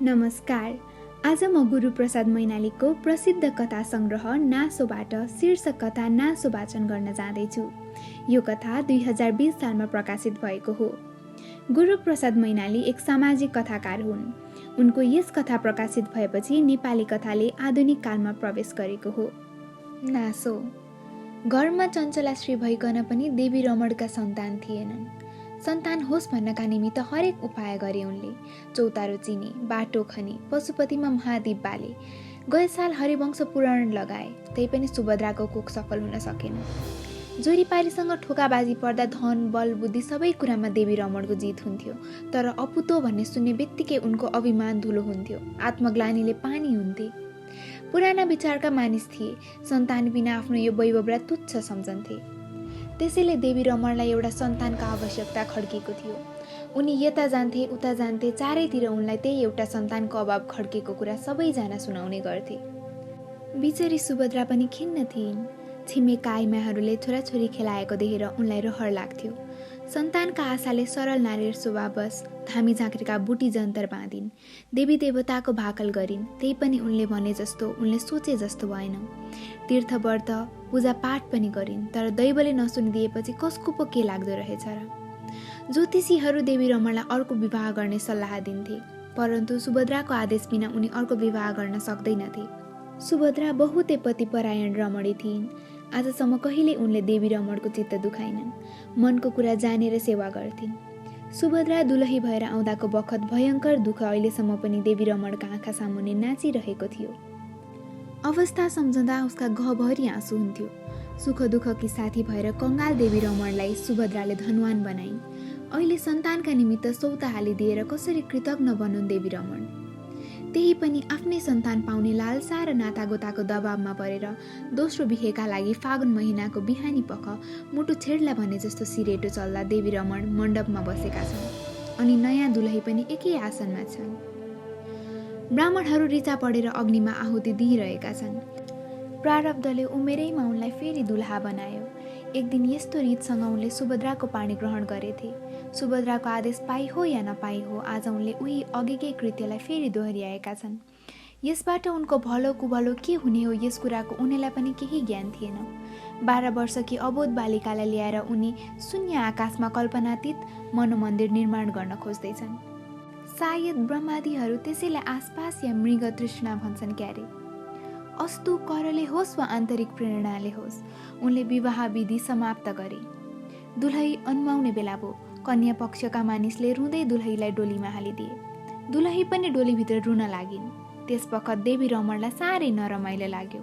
नमस्कार। आज म गुरुप्रसाद मैनालीको प्रसिद्ध कथा सङ्ग्रह नासोबाट शीर्षक कथा नासो वाचन गर्न जाँदैछु। यो कथा 2020 सालमा प्रकाशित भएको हो। गुरुप्रसाद मैनाली एक सामाजिक कथाकार हुन्। उनको यस कथा प्रकाशित भएपछि नेपाली कथाले आधुनिक कालमा प्रवेश गरेको हो। नासो। घरमा चञ्चलाश्री भइकन पनि देवी रमणका सन्तान थिएनन्। सन्तान होस् भन्नका निमित्त हरेक उपाय गरे उनले। चौतारो चिने, बाटो खने, पशुपतिमा महादीप बाले। गए साल हरिवंश पुराण लगाए, त्यही पनि सुभद्राको कोख सफल हुन सकेन। जोरीपारीसँग ठोकाबाजी पर्दा धन, बल, बुद्धि सबै कुरामा देवी रमणको जित हुन्थ्यो। तर अपुतो भन्ने सुन्ने बित्तिकै उनको अभिमान धुलो हुन्थ्यो, आत्मग्लानीले पानी हुन्थे। पुराना विचारका मानिस थिए, सन्तान बिना आफ्नो यो वैभवलाई तुच्छ सम्झन्थे। त्यसैले देवी रमणलाई एउटा सन्तानका आवश्यकता खड्केको थियो। उनी यता जान्थे उता जान्थे, चारैतिर उनलाई त्यही एउटा सन्तानको अभाव खड्केको कुरा सबैजना सुनाउने गर्थे। बिचरी सुभद्रा पनि खिन्न थिइन्। छिमेका आइमाहरूले छोराछोरी खेलाएको देखेर उनलाई रहर लाग्थ्यो। सन्तानका आशाले सरल नारी स्वभाववश धामी झाँक्रीका बुटी जन्तर बाँधिन्। देवी देवताको भाकल गरिन्, त्यही पनि उनले भने जस्तो, उनले सोचे जस्तो भएन। तीर्थव्रत पूजा पाठ पनि गरिन्, तर दैवले नसुनिदिएपछि कसको पो के लाग्दो रहेछ र। ज्योतिषीहरू देवी रमणलाई अर्को विवाह गर्ने सल्लाह दिन्थे, परन्तु सुभद्राको आदेश बिना उनी अर्को विवाह गर्न सक्दैनथे। सुभद्रा बहुतै पतिपरायण रमणी थिइन्। आजसम्म कहिले उनले देवी रमणको चित्त दुखाइनन्। मनको कुरा जानेर सेवा गर्थिन्। सुभद्रा दुलही भएर आउँदाको बखत भयङ्कर दुःख अहिलेसम्म पनि देवी रमणका आँखा सामुन्ने नाचिरहेको थियो। अवस्था सम्झँदा उसका गहभरि आँसु हुन्थ्यो। सुख दुःखकी साथी भएर कङ्गाल देवी रमणलाई सुभद्राले धनवान बनाइन्। अहिले सन्तानका निमित्त सौता हालिदिएर कसरी कृतज्ञ बनुन् देवी रमण। त्यही पनि आफ्नै सन्तान पाउने लालसा र नातागोताको दबावमा परेर दोस्रो बिहेका लागि फागुन महिनाको बिहानी पख मुटु छेड्ला भने जस्तो सिरेटो चल्दा देवी रमण मण्डपमा बसेका छन् अनि नयाँ दुलही पनि एकै आसनमा छन्। ब्राह्मणहरू रिचा पढेर अग्निमा आहुति दिइरहेका छन्। प्रारब्धले उमेरैमा उनलाई फेरि दुल्हा बनायो। एक दिन यस्तो रीतसँग उनले सुभद्राको पाणी ग्रहण गरेथे। सुभद्राको आदेश पाइ हो या नपाई हो, आज उनले उही अघिकै कृत्यलाई फेरि दोहोर्याएका छन्। यसबाट उनको भलो कुभलो के हुने हो यस कुराको उनीलाई पनि केही ज्ञान थिएन। 12 वर्षकी अबोध बालिकालाई ल्याएर उनी शून्य आकाशमा कल्पनातीत मनोमन्दिर निर्माण गर्न खोज्दैछन्। सायद ब्रह्मादिहरू त्यसैलाई आसपास या मृग तृष्णा भन्छन् क्यारे। अस्तु करले होस् वा आन्तरिक प्रेरणाले होस्, उनले विवाह विधि समाप्त गरे। दुलही अन्माउने बेला भो कन्या पक्षका मानिसले रुँदै दुलहीलाई डोलीमा हालिदिए। दुलही पनि डोलीभित्र रुन लागिन्। त्यसपखत देवी रमणलाई साह्रै नरमाइलो लाग्यो।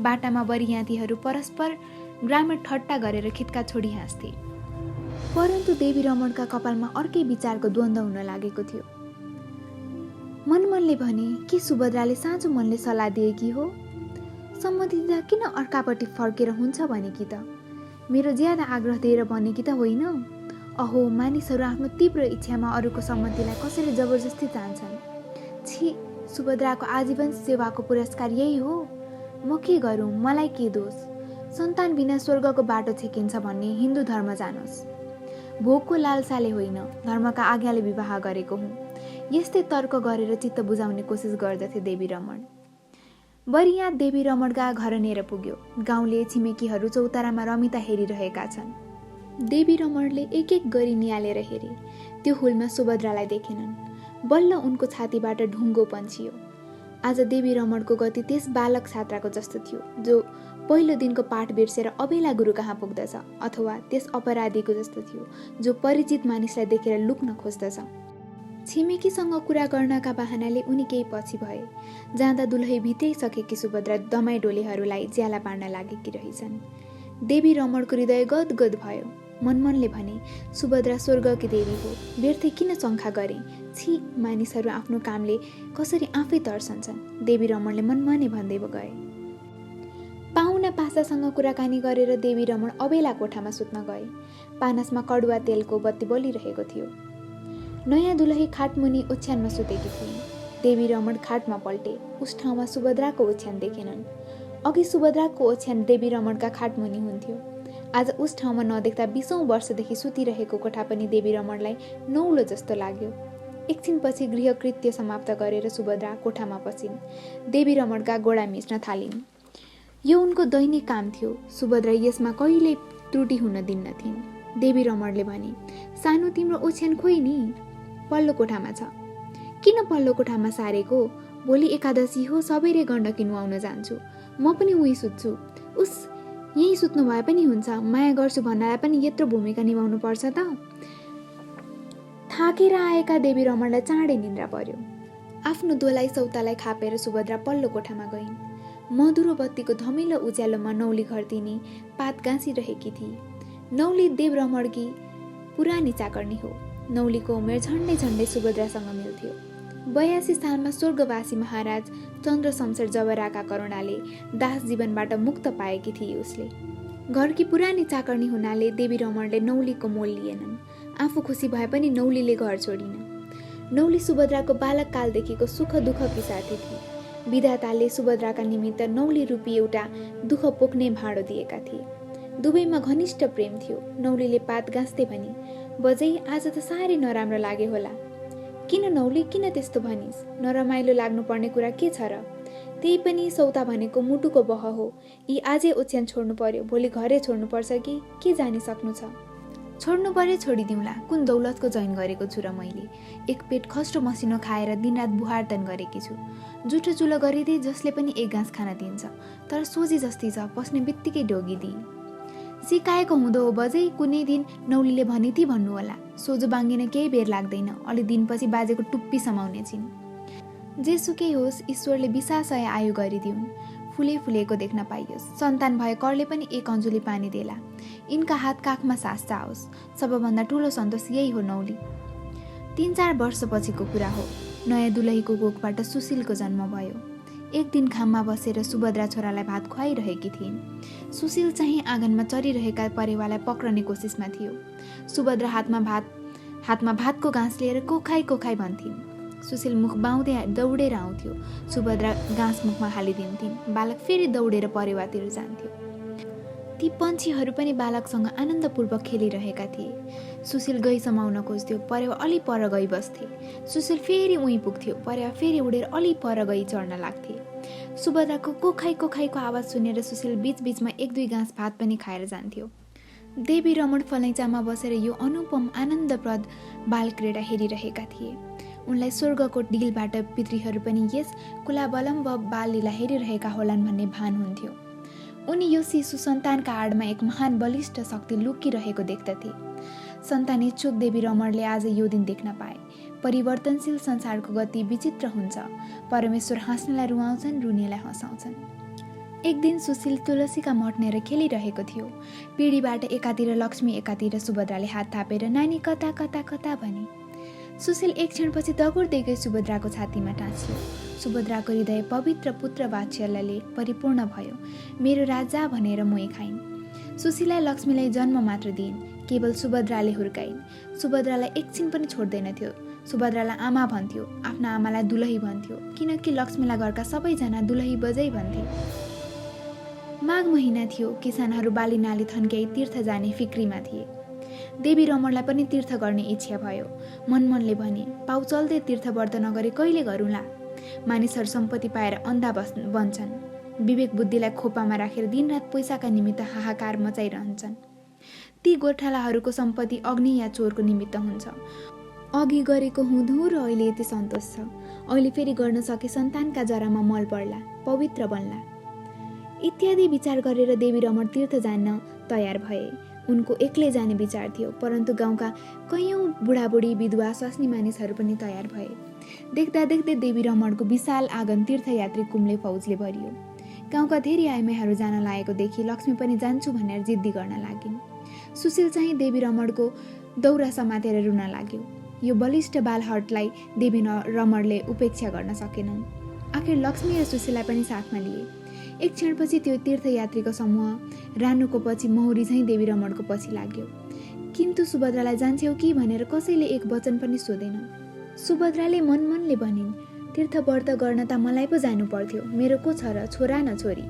बाटामा बरियातीहरू परस्पर ग्रामीण ठट्टा गरेर खित्का छोडी हाँस्थे। परन्तु देवी रमणका कपालमा अर्कै विचारको द्वन्द्व हुन लागेको थियो। मनमनले भने, के सुभद्राले साँचो मनले सल्लाह दिएकी हो? सम्मति दिँदा किन अर्कापट्टि फर्केर हुन्छ भने कि त? मेरो ज्यादा आग्रह दिएर भने कि त होइन? अहो, मानिसहरू आफ्नो तीव्र इच्छामा अरूको सम्मतिलाई कसरी जबरजस्ती चाहन्छन्। छी, सुभद्राको आजीवन सेवाको पुरस्कार यही हो? म के गरौँ, मलाई के दोष? सन्तान बिना स्वर्गको बाटो छेकिन्छ भन्ने हिन्दू धर्म जानोस्। भोगको लालसाले होइन, धर्मका आज्ञाले विवाह गरेको हुँ। यस्तै तर्क गरेर चित्त बुझाउने कोसिस गर्दथे देवी रमण। बरियात देवी रमणका घर नेर पुग्यो। गाउँले छिमेकीहरू चौतारामा रमिता हेरिरहेका छन्। देवी रमणले एक एक गरी निहालेर हेरे। त्यो हुलमा सुभद्रालाई देखेनन्। बल्ल उनको छातीबाट ढुङ्गो पन्चियो। आज देवी रमणको गति त्यस बालक छात्राको जस्तो थियो जो पहिलो दिनको पाठ बिर्सेर अबेला गुरु कहाँ पुग्दछ, अथवा त्यस अपराधीको जस्तो थियो जो परिचित मानिसलाई देखेर लुक्न खोज्दछ। छिमेकीसँग कुरा गर्नका बहानाले उनी केही पछि भए। जाँदा दुलही भित्रिसकेकी सुभद्रा दमाई डोलेहरूलाई ज्याला पार्न लागेकी रहेछन्। देवी रमणको हृदय गदगद भयो। मनमनले भने, सुभद्रा स्वर्गकी देवी हो, व्यर्थे किन शङ्का गरे? छी, मानिसहरू आफ्नो कामले कसरी आफै तर्सन्छन्। देवी रमणले मनमनै भन्दै गए। पाहुना पासासँग कुराकानी गरेर देवी रमण अबेला कोठामा सुत्न गए। पानसमा कडुवा तेलको बत्ती बलिरहेको थियो। नयाँ दुलही खाटमुनि ओछ्यानमा सुतेकी थिइन्। देवी रमण खाटमा पल्टे। उस ठाउँमा सुभद्राको ओछ्यान देखेनन्। अघि सुभद्राको ओछ्यान देवी रमणका खाटमुनि हुन्थ्यो। आज उस ठाउँमा नदेख्दा 20औं वर्षदेखि सुतिरहेको कोठा पनि देवी रमणलाई नौलो जस्तो लाग्यो। एकछिनपछि गृहकृत्य समाप्त गरेर सुभद्रा कोठामा पसिन्। देवी रमणका गोडा मिच्न थालिन्। यो उनको दैनिक काम थियो। सुभद्रा यसमा कहिल्यै त्रुटि हुन दिन्नथिन्। देवी रमणले भने, सानो तिम्रो ओछ्यान खोइ नि, पल्लो कोठामा छ। किन पल्लो कोठामा सारेको? भोलि एकादशी हो, सबैले गण्डकी नुहाउन जान्छु। म पनि उही सुत्छु। उस यही सुत्नु भए पनि हुन्छ। माया गर्छु भन्नलाई पनि यत्रो भूमिका निभाउनु पर्छ त? थाकेर आएका देवी रमणलाई चाँडै निन्द्रा पर्यो। आफ्नो दोलाई सौतालाई खापेर सुभद्रा पल्लो कोठामा गइन्। मधुरो बत्तीको धमिलो उज्यालोमा नौली घरतिनी पात गाँसिरहेकी थिए। नौली देव रमणकी पुरानी चाकर्नी हो। नौलीको उमेर झन्डै झन्डै सुभद्रासँग मिल्थ्यो। 82 सालमा स्वर्गवासी महाराज चन्द्र शमशेर जबराका करुणाले दास जीवनबाट मुक्त पाएकी थिए उसले। घरकी पुरानी चाकर्नी हुनाले देवी रमणले नौलीको मोल लिएनन्। आफू खुसी भए पनि नौलीले घर छोडिन। नौली सुभद्राको बालककालदेखिको सुख दुःखकी साथी थिए। विधाताले सुभद्राका निमित्त नौली रूपी एउटा दुःख पोख्ने भाँडो दिएका थिए। दुवैमा घनिष्ठ प्रेम थियो। नौलीले पात गाँस्दै भनी, बजै आज त साह्रै नराम्रो लागे होला। किन नौली, किन त्यस्तो भनिस्? नरमाइलो लाग्नुपर्ने कुरा के छ र? त्यही पनि सौता भनेको मुटुको बह हो। यी आजै ओछ्यान छोड्नु पर्यो, भोलि घरै छोड्नु पर्छ कि के जानी सक्नु छ? छोड्नु परे छोडिदिउँला। कुन दौलतको जैन गरेको छु र मैले? एक पेट खस्रो मसिनो खाएर दिनरात बुहारतन गरेकी छु। जुठो चुलो गरिदिए जसले पनि एक घाँस खान दिन्छ, तर सोझी जस्तै छ, पस्ने बित्तिकै डोगिदिए। सिकाएको हुँदो हो बजै, कुनै दिन नौलीले भने ती भन्नु होला। सोझो बाङ्गिन केही बेर लाग्दैन, अलि दिनपछि बाजेको टुप्पी समाउने छिन्। जेसुकै होस्, ईश्वरले विशासय आयु गरिदिउन्, फुले फुलेको देख्न पाइयोस्। सन्तान भए करले पनि एक अञ्जुली पानी देला। यिनका हात काखमा सास जाओस्। सबभन्दा ठुलो सन्तोष यही हो नौली। 3-4 वर्षपछिको कुरा हो। नयाँ दुलहीको कोखबाट सुशीलको जन्म भयो। एक दिन खाममा बसेर सुभद्रा छोरालाई भात खुवाइरहेकी थिइन्। सुशील चाहिँ आँगनमा चरिरहेका परेवालाई पक्रने कोसिसमा थियो। सुभद्रा हातमा भातको घाँस लिएर कोखाइ कोखाइ भन्थिन्। सुशील मुख बाउँदै दौडेर आउँथ्यो। सुभद्रा घाँस मुखमा हालिदिन्थिन्। बालक फेरि दौडेर परेवातिर जान्थ्यो। ती पन्छीहरू पनि बालकसँग आनन्दपूर्वक खेलिरहेका थिए। सुशील गई समाउन खोज्थ्यो, परेवा अलि पर गई बस्थे। सुशील फेरि उही पुग्थ्यो, परेवा फेरि उडेर अलि पर गई चढ्न लाग्थे। सुभद्राको कोखाइ कोखाइको आवाज सुनेर सुशील बीचबीचमा 1-2 घाँस भात पनि खाएर जान्थ्यो। देवी रमण फलैचामा बसेर यो अनुपम आनन्दप्रद बालक्रीडा हेरिरहेका थिए। उनलाई स्वर्गको डिलबाट पितृहरू पनि यस कुलाबलम्ब बाललीला हेरिरहेका होलान् भन्ने भान हुन्थ्यो। उनी यो शिशु सन्तानका आडमा एक महान बलिष्ठ शक्ति लुकिरहेको देख्दथे। सन्तान इच्छुक देवी रमणले आज यो दिन देख्न पाए। परिवर्तनशील संसारको गति विचित्र हुन्छ। परमेश्वर हाँस्नेलाई रुवाउँछन्, रुनेलाई हँसाउँछन्। एक दिन सुशील तुलसीका मठनेर खेलिरहेको थियो। पिँढीबाट एकातिर लक्ष्मी, एकातिर सुभद्राले हात थापेर नानी कता कता कता भने। सुशील एक क्षणपछि दगुर्दै सुभद्राको छातीमा टाँसियो। सुभद्राको हृदय पवित्र पुत्र वात्सल्यले परिपूर्ण भयो। मेरो राजा भनेर मोही खाइन्। सुशीललाई लक्ष्मीलाई जन्म मात्र दिइन्, केवल सुभद्राले हुर्काइन्। सुभद्रालाई एकछिन पनि छोड्दैनथ्यो। सुभद्रालाई आमा भन्थ्यो, आफ्ना आमालाई दुलही भन्थ्यो, किनकि लक्ष्मीलाई घरका सबैजना दुलही बजै भन्थे। माघ महिना थियो। किसानहरू बाली नाली थन्क्याई तीर्थ जाने फिक्रीमा थिए। देवी रमणलाई पनि तीर्थ गर्ने इच्छा भयो। मनमनले भने, पाउ चल्दै तीर्थ व्रत नगरे कहिले गरौँला? मानिसहरू सम्पत्ति पाएर अन्धा बन्छन्। विवेक बुद्धिलाई खोपामा राखेर दिनरात पैसाका निमित्त हाहाकार मचाइरहन्छन्। ती गोठालाहरूको सम्पत्ति अग्नि या चोरको निमित्त हुन्छ। अघि गरेको हुँदो र अहिले यति सन्तोष छ। अहिले फेरि गर्न सके सन्तानका जरामा मल पर्ला, पवित्र बन्ला इत्यादि विचार गरेर देवी रमण तीर्थ जान तयार भए। उनको एक्लै जाने विचार थियो, परन्तु गाउँका कैयौँ बुढाबुढी, विधवा, स्वास्नी मानिसहरू पनि तयार भए। देख्दा देख्दै देवी रमणको विशाल आँगन तीर्थयात्री कुम्ले फौजले भरियो। गाउँका धेरै आइमाईहरू जान लागेको देखि लक्ष्मी पनि जान्छु भनेर जिद्दी गर्न लागिन्। सुशील चाहिँ देवी रमणको दौरा समातेर रुन लाग्यो। यो बलिष्ठ बालहटलाई देवी रमणले उपेक्षा गर्न सकेनन्। आखिर लक्ष्मी र सुशीललाई पनि साथमा लिए। एक क्षणपछि त्यो तीर्थयात्रीको समूह रानुको पछि मौरी झैँ देवी रमणको पछि लाग्यो। किन्तु सुभद्रालाई जान्छौ कि भनेर कसैले एक वचन पनि सोधेन। सुभद्राले मनमनले भनिन्, तीर्थ व्रत गर्न त मलाई पो जानु पर्थ्यो, मेरो को छ र, छोरा न छोरी?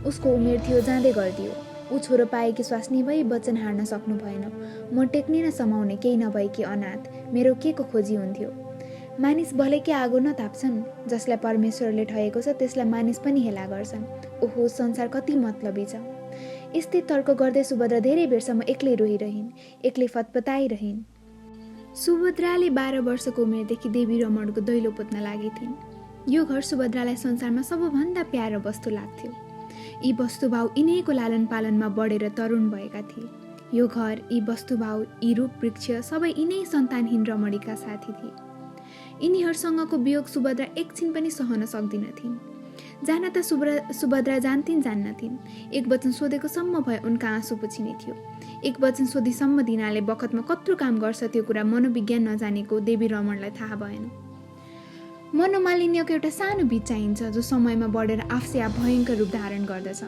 उसको उमेर थियो, जाँदै गरिदियो। ऊ छोरो पाएकी स्वास्नी भई वचन हार्न सक्नु भएन। म टेक्ने न समाउने केही नभएकी अनाथ, मेरो के को खोजी हुन्थ्यो? मानिस भलेकै आगो नताप्छन्, जसलाई परमेश्वरले ठगेको छ त्यसलाई मानिस पनि हेला गर्छन्। ओहो, संसार कति मतलबी छ। यस्तै तर्क गर्दै सुभद्रा धेरै बेरसम्म एक्लै रोइरहिन्, एक्लै फतफताइरहिन्। सुभद्राले 12 वर्षको उमेरदेखि देवी रमणको दैलो पोत्न लागेथिन्। यो घर सुभद्रालाई संसारमा सबभन्दा प्यारो वस्तु लाग्थ्यो। यी वस्तुभाव यिनैको लालन पालनमा बढेर तरुण भएका थिए। यो घर, यी वस्तुभाव, यी रूप वृक्ष सबै यिनै सन्तानहीन रमणीका साथी थिए। यिनीहरूसँगको वियोग सुभद्रा एकछिन पनि सहन सक्दिनथिन्। जान त सुभद्रा जान्नथिन्। एक वचन सोधेको सम्म भए उनका आँसु पुछिने थियो। एक वचन सोधिसम्म दिनाले बखतमा कत्रो काम गर्छ त्यो कुरा मनोविज्ञान नजानेको देवी रमणलाई थाहा भएन। मनोमालिन्यको एउटा सानो बीज चाहिन्छ जो समयमा बढेर आफसे आफ भयङ्कर रूप धारण गर्दछ।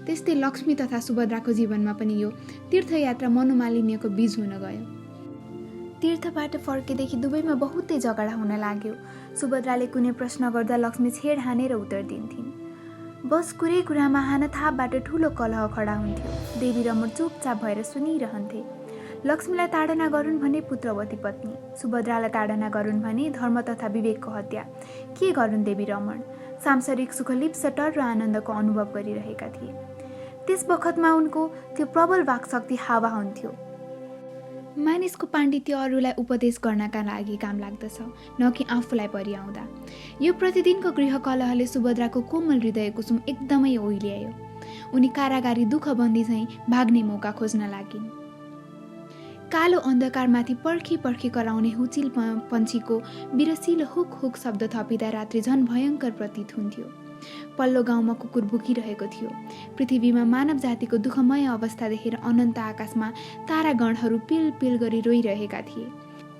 त्यस्तै लक्ष्मी तथा सुभद्राको जीवनमा पनि यो तीर्थयात्रा मनोमालिन्यको बीज हुन गयो। तीर्थबाट फर्केदेखि दुवैमा बहुतै झगडा हुन लाग्यो। सुभद्राले कुनै प्रश्न गर्दा लक्ष्मी छेड हानेर उत्तर दिन्थिन्। बस कुरै कुरामा हानाथापबाट ठुलो कलह खडा हुन्थ्यो। देवी रमण चुपचाप भएर सुनिरहन्थे। लक्ष्मीलाई ताडना गरून् भने पुत्रवती पत्नी, सुभद्रालाई ताडना गरून् भने धर्म तथा विवेकको हत्या। के गरून् देवी रमण? सांसारिक सुख लिप्सटर र आनन्दको अनुभव गरिरहेका थिए। त्यस बखतमा उनको त्यो प्रबल वाक्शक्ति हावा हुन्थ्यो। मानिसको पाण्डित्य अरूलाई उपदेश गर्नका लागि काम लाग्दछ, न कि आफूलाई परिआउँदा। यो प्रतिदिनको गृह कलहले सुभद्राको कोमल हृदय कुसुम एकदमै ओइल्यायो। उनी कारागारी दुःखबन्दी झैँ भाग्ने मौका खोज्न लागिन्। कालो अन्धकारमाथि पर्खी पर्खी कराउने हुचिल पन्छीको बिरसिलो हुक हुक शब्द थपिँदा रात्रि झन् भयङ्कर प्रतीत हुन्थ्यो। पल्लो गाउँमा कुकुर भुकिरहेको थियो। पृथ्वीमा मानव जातिको दुःखमय अवस्था देखेर अनन्त आकाशमा तारागणहरू पिल पिल गरी रोइरहेका थिए।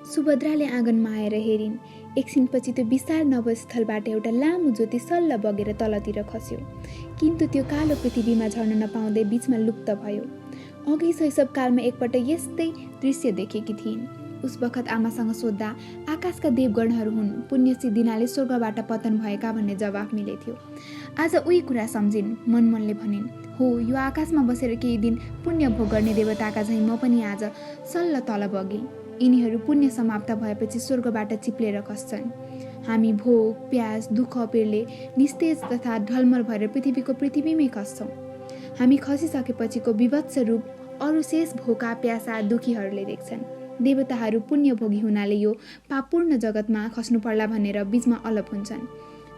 सुभद्राले आँगनमा आएर हेरिन्। एकछिनपछि त्यो विशाल नभस्थलबाट एउटा लामो ज्योति सल्ल बगेर तलतिर खस्यो, किन्तु त्यो कालो पृथ्वीमा झर्न नपाउँदै बीचमा लुप्त भयो। अघि शैशवकालमा एकपल्ट यस्तै दृश्य देखेकी थिइन्। उस बखत आमासँग सोद्धा आकाशका देवगणहरू हुन्, पुण्यश्री दिनाले स्वर्गबाट पतन भएका भन्ने जवाफ मिलेथ्यो। आज उही कुरा सम्झिन्। मनमनले भनिन्, हो, यो आकाशमा बसेर केही दिन पुण्य भोग गर्ने देवताका झैँ म पनि आज सल्ल तल बगेँ। यिनीहरू पुण्य समाप्त भएपछि स्वर्गबाट चिप्लेर खस्छन्। हामी भोग, प्यास, दुःख पीडले निस्तेज तथा ढलमल भएर पृथ्वीमै खस्छौँ। हामी खसिसकेपछिको विभत्स रूप अरू शेष भोका प्यासा दुखीहरूले देख्छन्। देवताहरू पुण्यभोगी हुनाले यो पापपूर्ण जगतमा खस्नु पर्ला भनेर बीचमा अलप हुन्छन्।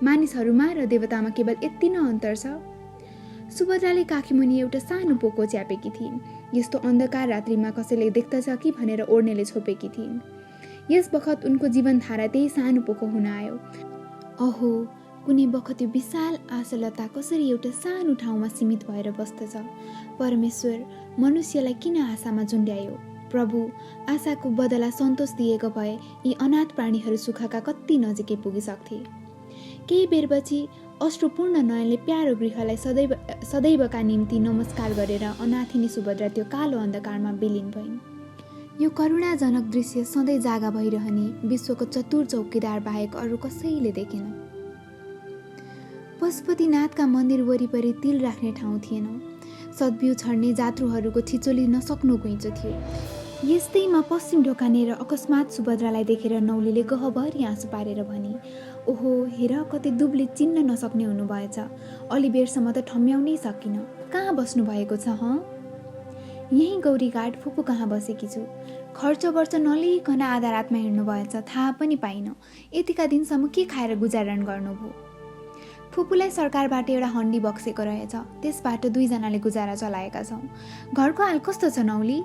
मानिसहरूमा र देवतामा केवल यति न अन्तर छ। सुभद्राले काखीमुनि एउटा सानो पोको च्यापेकी थिइन्। यस्तो अन्धकार रात्रिमा कसैले देख्दछ कि भनेर ओर्नेले छोपेकी थिइन्। यस बखत उनको जीवनधारा त्यही सानो पोको हुन आयो। अहो, कुनै बखत यो विशाल आशालता कसरी एउटा सानो ठाउँमा सीमित भएर बस्दछ। परमेश्वर मनुष्यलाई किन आशामा झुन्ड्यायो? प्रभु, आशाको बदला सन्तोष दिएको भए यी अनाथ प्राणीहरू सुखका कति नजिकै पुगिसक्थे। केही बेरपछि अश्रुपूर्ण नयनले प्यारो गृहलाई सदैवका निम्ति नमस्कार गरेर अनाथिनी सुभद्रा त्यो कालो अन्धकारमा विलीन भइन्। यो करुणाजनक दृश्य सधैँ जागा भइरहने विश्वको चतुर चौकीदार बाहेक अरू कसैले देखेन। पशुपतिनाथका मन्दिर वरिपरि तिल राख्ने ठाउँ थिएन। सद्बिउ छर्ने जात्रुहरूको छिचोली नसक्नु घुइँचो थियो। यस्तैमा पश्चिम ढोकानेर अकस्मात सुभद्रालाई देखेर नौलीले गहभरि आँसु पारेर भनी, ओहो, हेर कति दुब्ले चिन्न नसक्ने हुनुभएछ। अलि बेरसम्म त ठम्याउनै सकिन। कहाँ बस्नु भएको छ? यहीँ गौरीघाट फुपू कहाँ बसेकी छु। खर्च वर्च नलिकन आधा रातमा हिँड्नु भएछ, थाहा पनि पाइन। यतिका दिनसम्म के खाएर गुजारण गर्नुभयो? फुपूलाई सरकारबाट एउटा हन्डी बक्सेको रहेछ, त्यसबाट 2 जनाले गुजारा चलाएका छौँ। घरको हाल कस्तो छ नौली?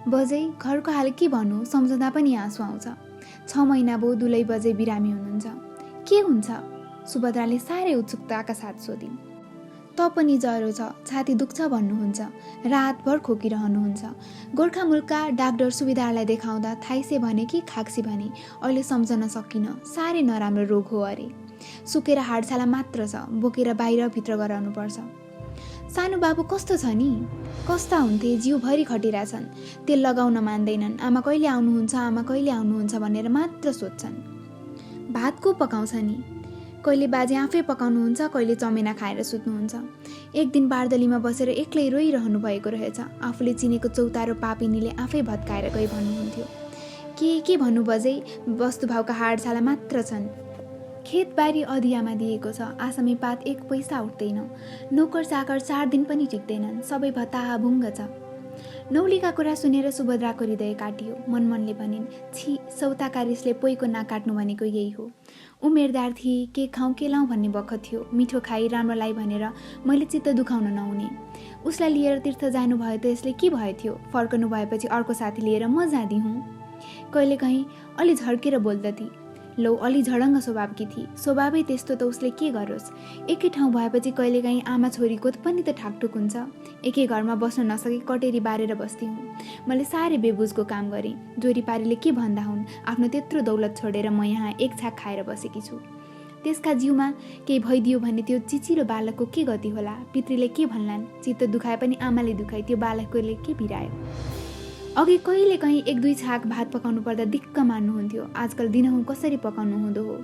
बजै, घरको हाल के भन्नु, सम्झँदा पनि आँसु आउँछ। 6 महिना भयो दुलै बजै बिरामी हुनुहुन्छ। के हुन्छ? सुभद्राले साह्रै उत्सुकताका साथ सोधिन्। त पनि ज्वरो छ, छाती दुख्छ भन्नुहुन्छ, रातभर खोकिरहनुहुन्छ। गोर्खा मुलुकका डाक्टर सुविधालाई देखाउँदा थाइसे भने कि खाक्सी भने, अहिले सम्झन सकिन। साह्रै नराम्रो रोग हो अरे। सुकेर हाडछाला मात्र छ, बोकेर बाहिर भित्र गराउनुपर्छ। सानो बाबु कस्तो छ नि? कस्ता हुन्थे, जिउभरि खटिरहेछन्। तेल लगाउन मान्दैनन्। आमा कहिले आउनुहुन्छ, आमा कहिले आउनुहुन्छ भनेर मात्र सोध्छन्। भात को पकाउँछ नि? कहिले बाजे आफै पकाउनुहुन्छ, कहिले चमेना खाएर सुत्नुहुन्छ। एक दिन बारदलीमा बसेर एक्लै रोइरहनु भएको रहेछ। आफूले चिनेको चौतारो पापिनीले आफै भत्काएर गई भन्नुहुन्थ्यो। के भन्नु बजै वस्तुभावका हाडछाला मात्र छन्। खेतबारी अधियामा दिएको छ, आसामी पात 1 पैसा उठ्दैन। नोकर चाकर 4 दिन पनि टिक्दैनन्, सबै भत्ताभुङ्ग छ। नौलीका कुरा सुनेर सुभद्राको हृदय काटियो। मनमनले भनिन्, छि, सौताका रिसले पोइको नाक काट्नु भनेको यही हो। उमेरदार थिए, के खाउँ के लाउँ भन्ने बखत थियो। मिठो खाई राम्रो लाई भनेर मैले चित्त दुखाउन नहुने। उसलाई लिएर तीर्थ जानुभयो त यसले के भयो थियो? फर्कनु भएपछि अर्को साथी लिएर म जाँदी हुँ। कहिलेकाहीँ अलि झर्केर बोल्दथे। लौ, अलि झडङ्ग स्वभावकी थिए। स्वभावै त्यस्तो त उसले के गरोस्? एकै ठाउँ भएपछि कहिलेकाहीँ आमा छोरीको पनि त ठाकठुक हुन्छ। एकै घरमा बस्न नसके कटेरी बारेर बस्ती हुँ। मैले साह्रै बेबुजको काम गरेँ। जोरीपारीले के भन्दा हुन्, आफ्नो त्यत्रो दौलत छोडेर म यहाँ एक छाक खाएर बसेकी छु। त्यसका जिउमा केही भइदियो भने त्यो चिचिलो बालकको के गति होला? पितृले के भन्लान्? चित्त दुखाए पनि आमाले दुखाए, त्यो बालकले के बिरायो? अघि कहिले कहीँ 1-2 छाक भात पकाउनु पर्दा दिक्क मान्नुहुन्थ्यो। आजकल दिनहुँ कसरी पकाउनु हुँदो हो?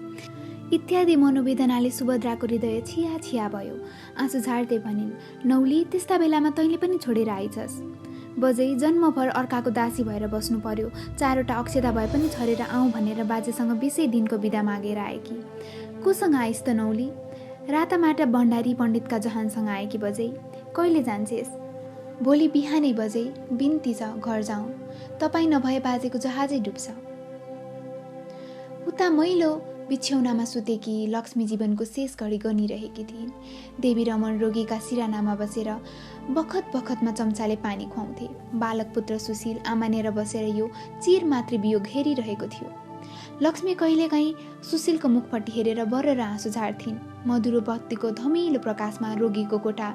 इत्यादि मनोवेदनाले सुभद्राको हृदय छिया छिया भयो। आँसु झार्दै भनिन्, नौली, त्यस्ता बेलामा तैँले पनि छोडेर आइछस्। बजै जन्मभर अर्काको दासी भएर बस्नु पर्यो। 4वटा अक्षता भए पनि छरेर आउँ भनेर बाजेसँग 20 दिनको बिदा मागेर आएकी। कोसँग आइस् त नौली? रातामाटा भण्डारी पण्डितका जहानसँग आएकी बजै। कहिले जान्छेस्? भोलि बिहानै बजै। बिन्ती छ, घर जाउँ। तपाईँ नभए बाजेको जहाजै डुब्छ। उता मैलो बिछ्यौनामा सुतेकी लक्ष्मी जीवनको शेष घडी गनिरहेकी थिइन्। देवी रमण रोगीका सिरानामा बसेर बखत बखतमा चम्चाले पानी खुवाउँथे। बालक पुत्र सुशील आमानेर बसेर यो चिर मातृवियोग हेरिरहेको थियो। लक्ष्मी कहिलेकाहीँ सुशीलको मुखपट्टि हेरेर बरर आँसु झार्थिन्। मधुरो बत्तीको धमिलो प्रकाशमा रोगीको कोठा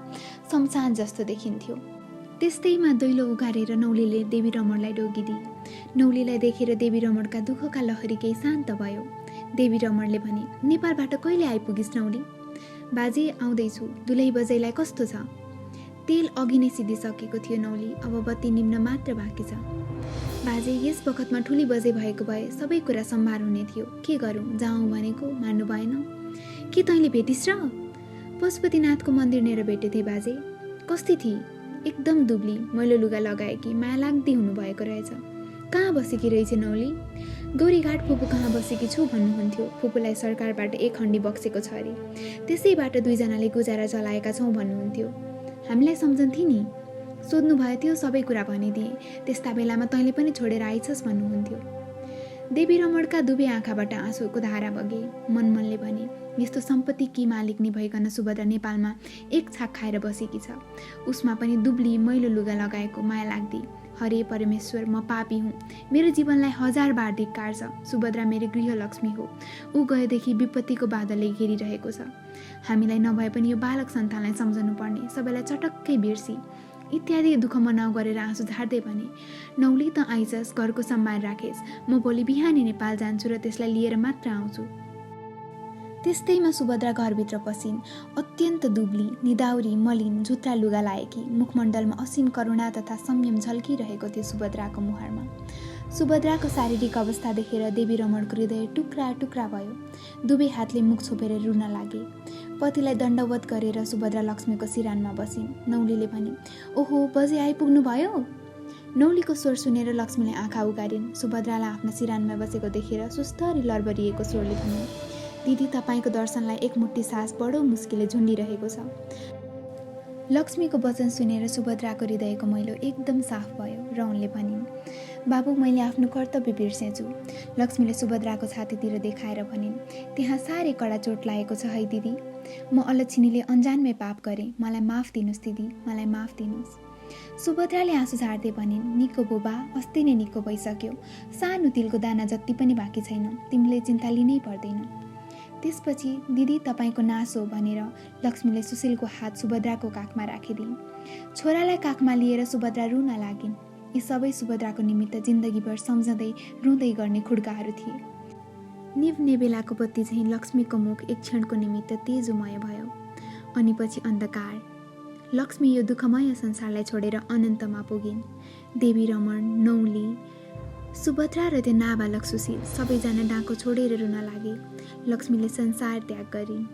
शमशान जस्तो देखिन्थ्यो। त्यस्तैमा दैलो उघारेर नौलीले देवी रमणलाई डोगिदिए। नौलीलाई देखेर देवी रमणका दुःखका लहरी केही शान्त भयो। देवी रमणले भने, नेपालबाट कहिले आइपुगिस् नौली? बाजे, आउँदैछु। दुलै बजैलाई कस्तो छ? तेल अघि नै सिधिसकेको थियो नौली, अब बत्ती निम्न मात्र बाँकी छ। बाजे, यस बखतमा ठुली बजे भएको भए सबै कुरा सम्भार हुने थियो। के गरौँ? जाउँ भनेको मान्नु भएन। के तैँले भेटिस् र? पशुपतिनाथको मन्दिरनेर भेटेथे बाजे। कस्ती थिए? एकदम दुब्ली, मैलो लुगा लगाएकी, माया लाग्दी हुनुभएको रहेछ। कहाँ बसेकी रहेछ नौली? गौरीघाट फुपू कहाँ बसेकी छु भन्नुहुन्थ्यो। फुपूलाई सरकारबाट 1 खण्डी बक्सेको छ अरे। त्यसैबाट 2 जनाले गुजारा चलाएका छौँ भन्नुहुन्थ्यो। हामीलाई सम्झन्थे नि। सोध्नु भयो त्यो सबै कुरा भनिदिए। त्यस्ता बेलामा तैँले पनि छोडेर आइछस् भन्नुहुन्थ्यो। देवी रमणका दुवै आँखाबाट आँसुको धारा बगे। मनमनले भने, यस्तो सम्पत्तिकी मालिकनी भइकन सुभद्रा नेपालमा 1 छाक खाएर बसेकी छ। उसमा पनि दुब्ली मैलो लुगा लगाएको, माया लाग्दी। हरे परमेश्वर, म पापी हुँ। मेरो जीवनलाई 1000 बार धिक्कार छ। सुभद्रा मेरो गृहलक्ष्मी हो। ऊ गएदेखि विपत्तिको बादलले घेरिरहेको छ। हामीलाई नभए पनि यो बालक सन्तानलाई सम्झनु पर्ने, सबैलाई चटक्कै बिर्सी। इत्यादि दुःख मनाउ गरेर आँसु झार्दै भने, नौली, त आइजस्, घरको सम्मान राखेस्। म भोलि बिहानै नेपाल जान्छु र त्यसलाई लिएर मात्र आउँछु। त्यस्तैमा सुभद्रा घरभित्र पसिन्। अत्यन्त दुब्ली, निदाउरी, मलिन, झुत्रा लुगा लाएकी, मुखमण्डलमा असीम करुणा तथा संयम झल्किरहेको थियो सुभद्राको मुहारमा। सुभद्राको शारीरिक अवस्था देखेर देवी रमणको हृदय टुक्रा टुक्रा भयो। दुवै हातले मुख छोपेर रुन लागे। पतिलाई दण्डवत गरेर सुभद्रा लक्ष्मीको सिरानमा बसिन्। नौलीले भनी, ओहो, बजे आइपुग्नु भयो? नौलीको स्वर सुनेर लक्ष्मीले आँखा उगारिन्। सुभद्रालाई आफ्ना सिरानमा बसेको देखेर सुस्तरी लरबरिएको स्वरले भनिन्, दिदी, तपाईँको दर्शनलाई 1 मुट्ठी सास बडो मुस्किलले झुन्डिरहेको छ। लक्ष्मीको वचन सुनेर सुभद्राको हृदयको मैलो एकदम साफ भयो र उनले भनिन्, बाबु, मैले आफ्नो कर्तव्य बिर्सेछु। लक्ष्मीले सुभद्राको छातीतिर देखाएर भनिन्, त्यहाँ साह्रै कडा चोट लागेको छ है दिदी। म अलक्षिणीले अन्जानमै पाप गरेँ। मलाई माफ दिनुहोस् दिदी, मलाई माफ दिनुहोस्। सुभद्राले आँसु झार्दै भनिन्, निको बोबा, अस्ति नै निको भइसक्यो। सानो तिलको दाना जति पनि बाँकी छैन। तिमीले चिन्ता लिनै पर्दैन। त्यसपछि दिदी, तपाईँको नास हो भनेर लक्ष्मीले सुशीलको हात सुभद्राको काखमा राखिदिन्। छोरालाई काखमा लिएर सुभद्रा रुन लागिन्। यी सबै सुभद्राको निमित्त जिन्दगीभर सम्झँदै रुँदै गर्ने खुड्काहरू थिए। निभ्ने बेलाको बत्ती झैँ लक्ष्मीको मुख एक क्षणको निमित्त तेजोमय भयो। अनि पछि अन्धकार। लक्ष्मी यो दुःखमय संसारलाई छोडेर अनन्तमा पुगिन्। देवी रमण, नौली, सुभद्रा र त्यो नाबालक सुशील सबैजना डाँको छोडेर रुन लागे। लक्ष्मीले संसार त्याग गरिन्।